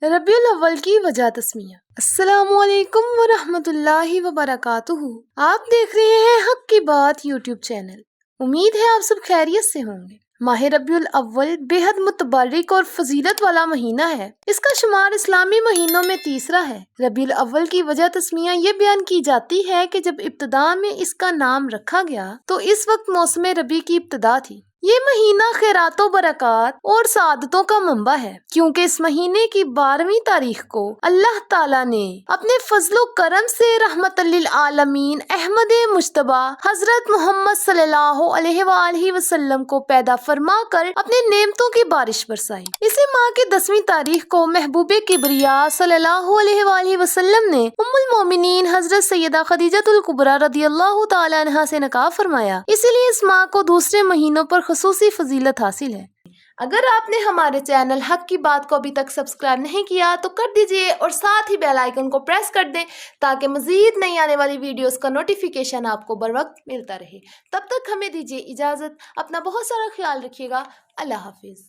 ربیع الاول کی وجہ تسمیہ۔ السلام علیکم ورحمۃ اللہ وبرکاتہ۔ آپ دیکھ رہے ہیں حق کی بات یوٹیوب چینل۔ امید ہے آپ سب خیریت سے ہوں گے۔ ماہ ربیع الاول بے حد متبرک اور فضیلت والا مہینہ ہے۔ اس کا شمار اسلامی مہینوں میں تیسرا ہے۔ ربیع الاول کی وجہ تسمیہ یہ بیان کی جاتی ہے کہ جب ابتدا میں اس کا نام رکھا گیا تو اس وقت موسم ربیع کی ابتدا تھی۔ یہ مہینہ خیرات و برکات اور سعادتوں کا منبع ہے، کیونکہ اس مہینے کی 12ویں تاریخ کو اللہ تعالیٰ نے اپنے فضل و کرم سے رحمت للعالمین احمد مجتبی حضرت محمد صلی اللہ علیہ وآلہ وسلم کو پیدا فرما کر اپنے نعمتوں کی بارش برسائی۔ اسی ماہ کی 10ویں تاریخ کو محبوب کبریا صلی اللہ علیہ وآلہ وسلم نے ام المومنین حضرت سیدہ خدیجہ الکبریٰ رضی اللہ تعالی عنہا سے نکاح فرمایا، اسی لیے اس ماہ کو دوسرے مہینوں پر خصوصی فضیلت حاصل ہے۔ اگر آپ نے ہمارے چینل حق کی بات کو ابھی تک سبسکرائب نہیں کیا تو کر دیجئے اور ساتھ ہی بیل آئیکن کو پریس کر دیں تاکہ مزید نئی آنے والی ویڈیوز کا نوٹیفیکیشن آپ کو بر وقت ملتا رہے۔ تب تک ہمیں دیجئے اجازت، اپنا بہت سارا خیال رکھیے گا۔ اللہ حافظ۔